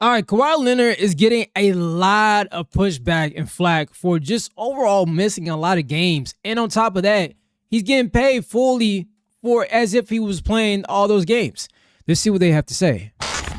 All right, Kawhi Leonard is getting a lot of pushback and flack for just overall missing a lot of games. And on top of that, he's getting paid fully for as if he was playing all those games. Let's see what they have to say.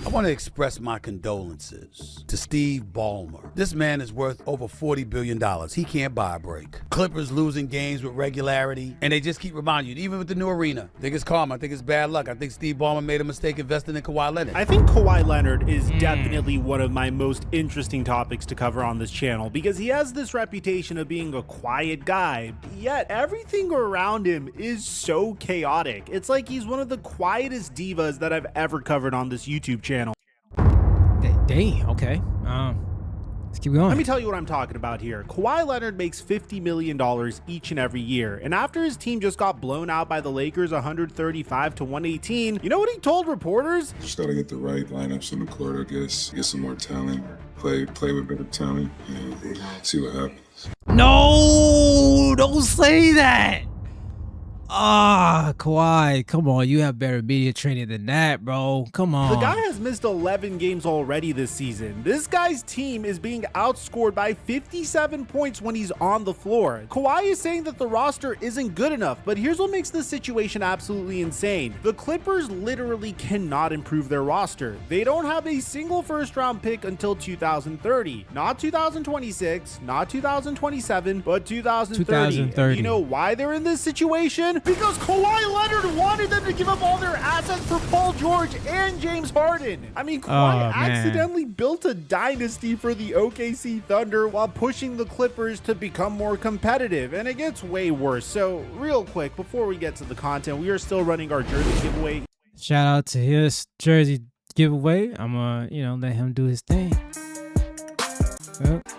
I want to express my condolences to Steve Ballmer. This man is worth over $40 billion. He can't buy a break. Clippers losing games with regularity, and they just keep reminding you, even with the new arena. I think it's karma. I think it's bad luck. I think Steve Ballmer made a mistake investing in Kawhi Leonard. I think Kawhi Leonard is definitely one of my most interesting topics to cover on this channel because he has this reputation of being a quiet guy, yet everything around him is so chaotic. It's like he's one of the quietest divas that I've ever covered on this YouTube channel. Dang, okay. Let's keep going. Let me tell you what I'm talking about here. Kawhi Leonard makes $50 million each and every year, and after his team just got blown out by the Lakers 135-118, you know what he told reporters? Just gotta get the right lineups on the court, I guess. Get some more talent, play with better talent, and see what happens. No, don't say that. Kawhi, come on. You have better media training than that, bro. Come on. The guy has missed 11 games already this season. This guy's team is being outscored by 57 points when he's on the floor. Kawhi is saying that the roster isn't good enough, but here's what makes this situation absolutely insane. The Clippers literally cannot improve their roster. They don't have a single first-round pick until 2030. Not 2026, not 2027, but 2030. And you know why they're in this situation? Because Kawhi Leonard wanted them to give up all their assets for Paul George and James Harden. I mean, Kawhi accidentally built a dynasty for the OKC Thunder while pushing the Clippers to become more competitive, and it gets way worse. So real quick, before we get to the content, we are still running our jersey giveaway. Shout out to his jersey giveaway. I'm gonna, let him do his thing. Yep.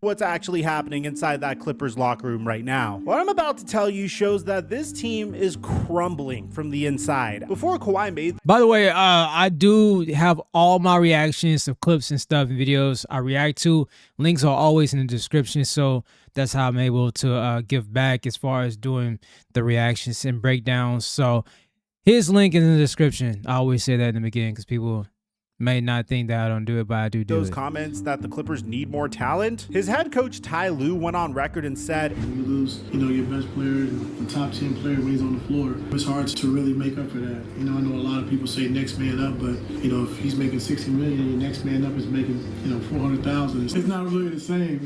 What's actually happening inside that Clippers locker room right now. What I'm about to tell you shows that this team is crumbling from the inside. Before Kawhi made... By the way, I do have all my reactions of clips and stuff and videos I react to. Links are always in the description, so that's how I'm able to give back as far as doing the reactions and breakdowns. So his link is in the description. I always say that in the beginning because people may not think that I don't do it, but I do those it. Comments that the Clippers need more talent. His head coach Ty Lue went on record and said, when you lose, your best player, the top 10 player when he's on the floor, it's hard to really make up for that. I know a lot of people say next man up, but if he's making $60 million and your next man up is making, $400,000, it's not really the same,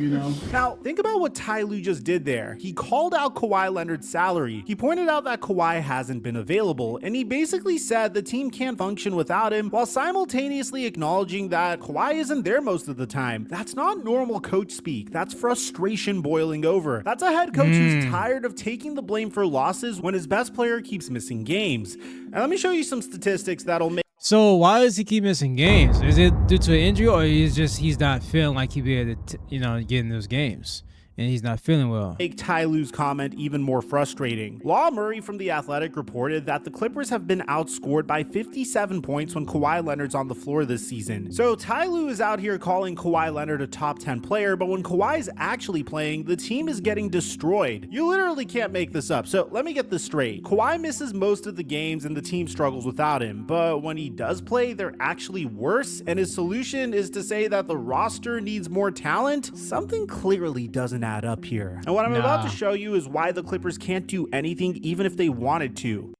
Now, think about what Ty Lue just did there. He called out Kawhi Leonard's salary. He pointed out that Kawhi hasn't been available, and he basically said the team can't function without him while simultaneously acknowledging that Kawhi isn't there most of the time. That's not normal coach speak. That's frustration boiling over. That's a head coach who's tired of taking the blame for losses when his best player keeps missing games. And let me show you some statistics that'll make... So why does he keep missing games? Is it due to an injury, or he's not feeling like he'd be able to, get in those games? And he's not feeling well. Make Ty Lue's comment even more frustrating. Law Murray from The Athletic reported that the Clippers have been outscored by 57 points when Kawhi Leonard's on the floor this season. So Ty Lue is out here calling Kawhi Leonard a top 10 player, but when Kawhi's actually playing, the team is getting destroyed. You literally can't make this up. So let me get this straight. Kawhi misses most of the games and the team struggles without him, but when he does play, they're actually worse, and his solution is to say that the roster needs more talent? Something clearly doesn't add up here. And what I'm about to show you is why the Clippers can't do anything even if they wanted to.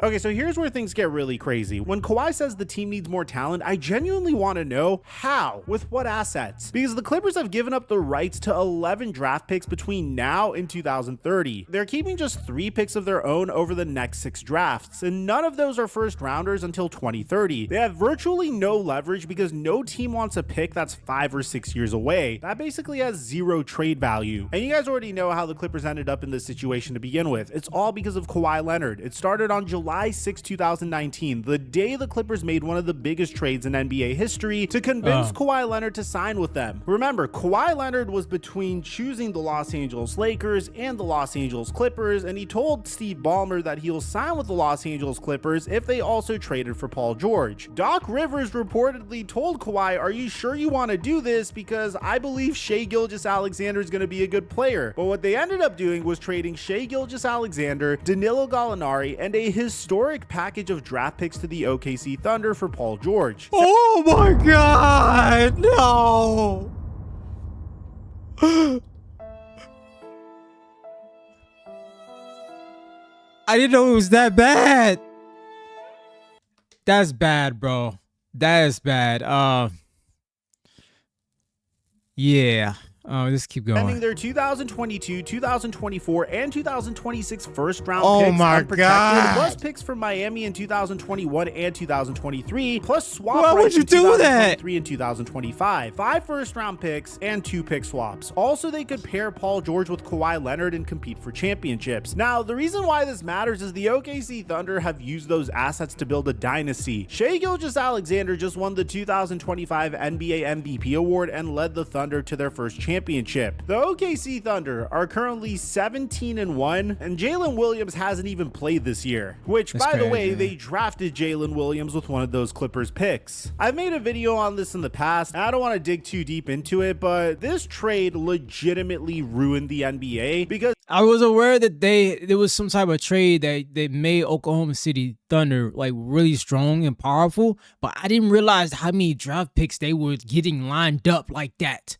Okay, so here's where things get really crazy. When Kawhi says the team needs more talent, I genuinely want to know how, with what assets? Because the Clippers have given up the rights to 11 draft picks between now and 2030. They're keeping just 3 picks of their own over the next 6 drafts, and none of those are first rounders until 2030. They have virtually no leverage because no team wants a pick that's 5 or 6 years away. That basically has 0 trade value. And you guys already know how the Clippers ended up in this situation to begin with. It's all because of Kawhi Leonard. It started on July 6, 2019, the day the Clippers made one of the biggest trades in NBA history to convince Kawhi Leonard to sign with them. Remember, Kawhi Leonard was between choosing the Los Angeles Lakers and the Los Angeles Clippers, and he told Steve Ballmer that he'll sign with the Los Angeles Clippers if they also traded for Paul George. Doc Rivers reportedly told Kawhi, "Are you sure you want to do this? Because I believe Shai Gilgeous-Alexander is going to be a good player." But what they ended up doing was trading Shai Gilgeous-Alexander, Danilo Gallinari, and a historic package of draft picks to the OKC Thunder for Paul George. Oh my God, no. I didn't know it was that bad. That's bad, bro. That is bad. Yeah. Let's keep Spending going. their 2022, 2024, and 2026 first-round Oh picks my unprotected, God. plus picks from Miami in 2021 and 2023, plus swap Why would rights you in do that? 2023 and 2025, 5 first-round picks, and 2 pick swaps. Also, they could pair Paul George with Kawhi Leonard and compete for championships. Now, the reason why this matters is the OKC Thunder have used those assets to build a dynasty. Shai Gilgeous-Alexander just won the 2025 NBA MVP award and led the Thunder to their first championship. The OKC Thunder are currently 17-1, and Jalen Williams hasn't even played this year, which, That's by the way, crazy. they drafted Jalen Williams with one of those Clippers picks. I've made a video on this in the past, and I don't want to dig too deep into it, but this trade legitimately ruined the NBA because I was aware that there was some type of trade that they made Oklahoma City Thunder like really strong and powerful, but I didn't realize how many draft picks they were getting lined up like that.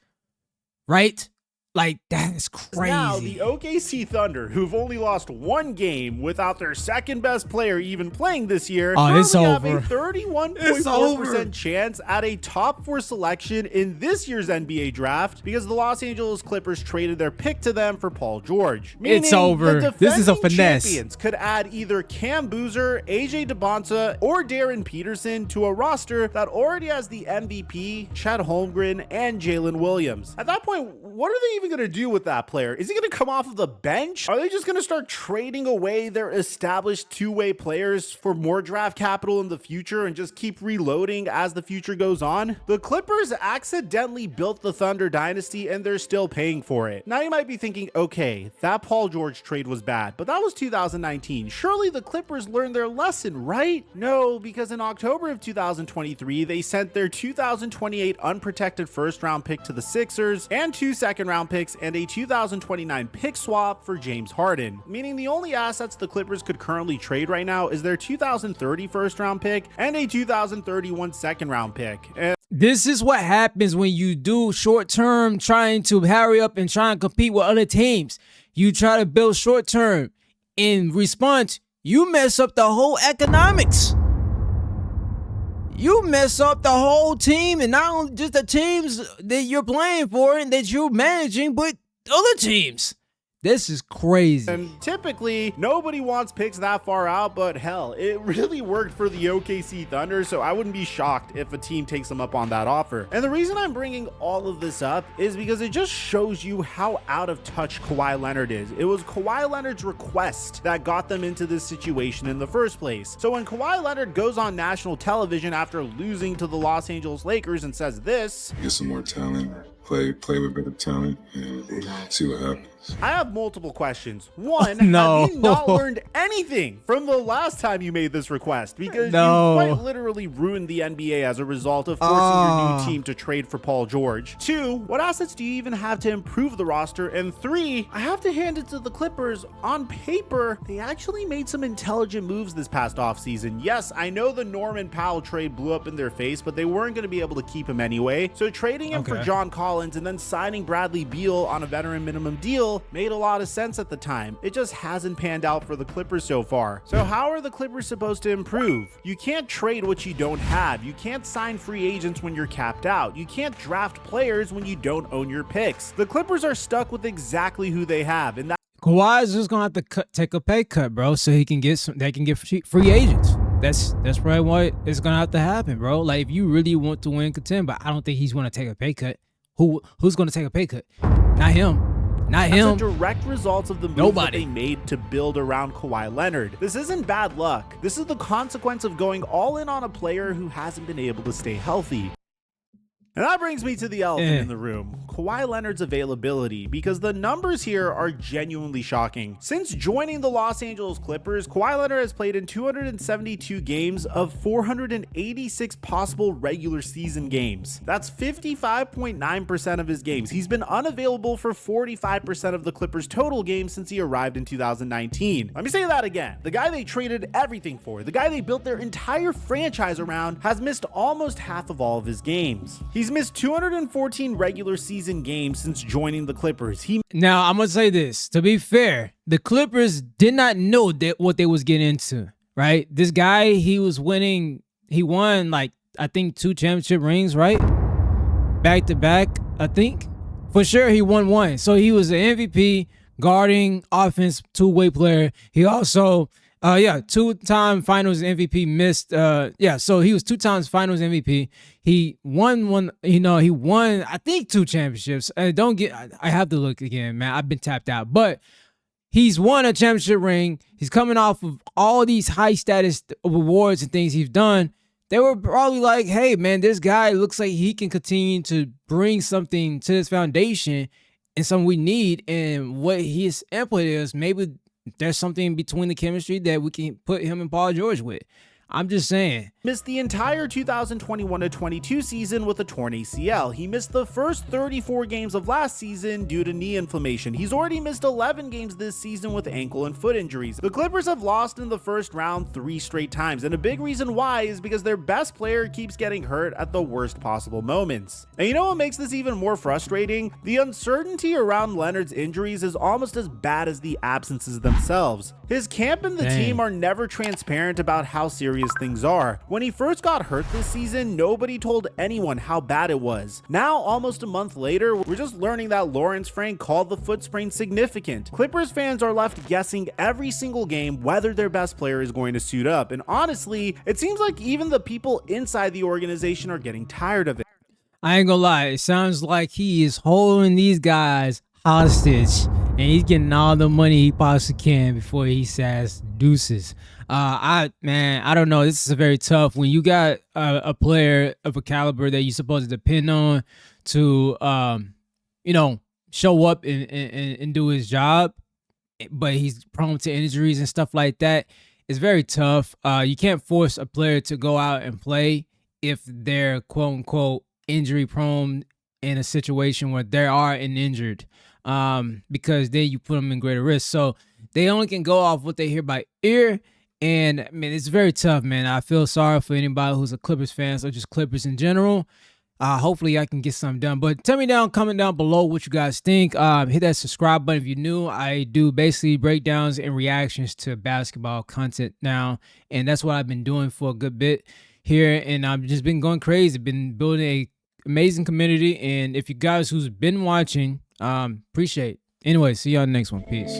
Right? Like, that is crazy. now the OKC Thunder, who've only lost 1 game without their second best player even playing this year, Oh, it's currently over. have a It's over. 31.4% chance at a top 4 selection in this year's NBA draft because the Los Angeles Clippers traded their pick to them for Paul George. It's Meaning over. the This is a defending finesse. champions could add either Cam Boozer, AJ DeBonta, or Darren Peterson to a roster that already has the MVP, Chet Holmgren, and Jalen Williams. At that point, what are they even going to do with that player? Is he going to come off of the bench? Are they just going to start trading away their established two-way players for more draft capital in the future and just keep reloading as the future goes on? The Clippers accidentally built the Thunder dynasty and they're still paying for it. Now you might be thinking, okay, that Paul George trade was bad, but that was 2019. Surely the Clippers learned their lesson, right? No, because in October of 2023, they sent their 2028 unprotected first-round pick to the Sixers and 2 second-round picks and a 2029 pick swap for James Harden, meaning the only assets the Clippers could currently trade right now is their 2030 first-round pick and a 2031 second-round pick. And This is what happens when you do short term trying to hurry up and try and compete with other teams. You try to build short term. In response, you mess up the whole economics. You mess up the whole team, and not only just the teams that you're playing for and that you're managing, but other teams. This is crazy. typically, nobody wants picks that far out, but hell, it really worked for the OKC Thunder, so I wouldn't be shocked if a team takes them up on that offer. And the reason I'm bringing all of this up is because it just shows you how out of touch Kawhi Leonard is. It was Kawhi Leonard's request that got them into this situation in the first place. So when Kawhi Leonard goes on national television after losing to the Los Angeles Lakers and says this, Get some more talent, play with better talent, and see what happens. I have multiple questions. One, No. have you not learned anything from the last time you made this request? Because No. you quite literally ruined the NBA as a result of forcing your new team to trade for Paul George. 2, what assets do you even have to improve the roster? And 3, I have to hand it to the Clippers. On paper, they actually made some intelligent moves this past offseason. Yes, I know the Norman Powell trade blew up in their face, but they weren't going to be able to keep him anyway. So trading him for Okay. John Collins and then signing Bradley Beal on a veteran minimum deal made a lot of sense at the time. It just hasn't panned out for the Clippers so far. So how are the Clippers supposed to improve? You can't trade what you don't have. You can't sign free agents when you're capped out. You can't draft players when you don't own your picks. The Clippers are stuck with exactly who they have, and Kawhi is just gonna have to take a pay cut, bro, so he can get some. They can get free agents. That's probably what is gonna have to happen, bro. Like if you really want to win, contend, but I don't think he's gonna take a pay cut. Who's gonna take a pay cut? Not him. Not that's him. a direct result of the moves that Nobody. they made to build around Kawhi Leonard. This isn't bad luck. This is the consequence of going all in on a player who hasn't been able to stay healthy. And that brings me to the elephant in the room, Kawhi Leonard's availability, because the numbers here are genuinely shocking. Since joining the Los Angeles Clippers, Kawhi Leonard has played in 272 games of 486 possible regular season games. That's 55.9% of his games. He's been unavailable for 45% of the Clippers' total games since he arrived in 2019. Let me say that again. The guy they traded everything for, the guy they built their entire franchise around, has missed almost half of all of his games. He's missed 214 regular season games since joining the Clippers. Now, I'm going to say this. To be fair, the Clippers did not know what they was getting into, right? This guy, he won like, I think 2 championship rings, right? Back to back, I think. For sure, he won 1. So he was an MVP, guarding, offense, two-way player. He also... 2-time finals MVP missed. So he was 2 times finals MVP. He won he won, I think, 2 championships. I have to look again, man. I've been tapped out. But he's won a championship ring. He's coming off of all these high status awards and things he's done. They were probably like, hey, man, this guy looks like he can continue to bring something to this foundation and something we need. And what his input is, maybe there's something between the chemistry that we can put him and Paul George with. I'm just saying. Missed the entire 2021-22 season with a torn ACL. He missed the first 34 games of last season due to knee inflammation. He's already missed 11 games this season with ankle and foot injuries. The Clippers have lost in the first round 3 straight times, and a big reason why is because their best player keeps getting hurt at the worst possible moments. And you know what makes this even more frustrating? The uncertainty around Leonard's injuries is almost as bad as the absences themselves. His camp and the team are never transparent about how serious things are. When he first got hurt this season, nobody told anyone how bad it was. Now, almost a month later, we're just learning that Lawrence Frank called the foot sprain significant. Clippers fans are left guessing every single game whether their best player is going to suit up, and honestly, it seems like even the people inside the organization are getting tired of it. I ain't gonna lie, it sounds like he is holding these guys hostage and he's getting all the money he possibly can before he says deuces. I don't know. This is very tough when you got a player of a caliber that you're supposed to depend on to, show up and do his job, but he's prone to injuries and stuff like that. It's very tough. You can't force a player to go out and play if they're quote unquote injury prone in a situation where they are an injured, because then you put them in greater risk. So they only can go off what they hear by ear. And I mean, it's very tough, man. I feel sorry for anybody who's a Clippers fan or just Clippers in general. Hopefully I can get something done. But tell me comment down below what you guys think. Hit that subscribe button if you're new. I do basically breakdowns and reactions to basketball content now. And that's what I've been doing for a good bit here. And I've just been going crazy. Been building a amazing community. And if you guys who's been watching, appreciate it. Anyway, see y'all next one. Peace.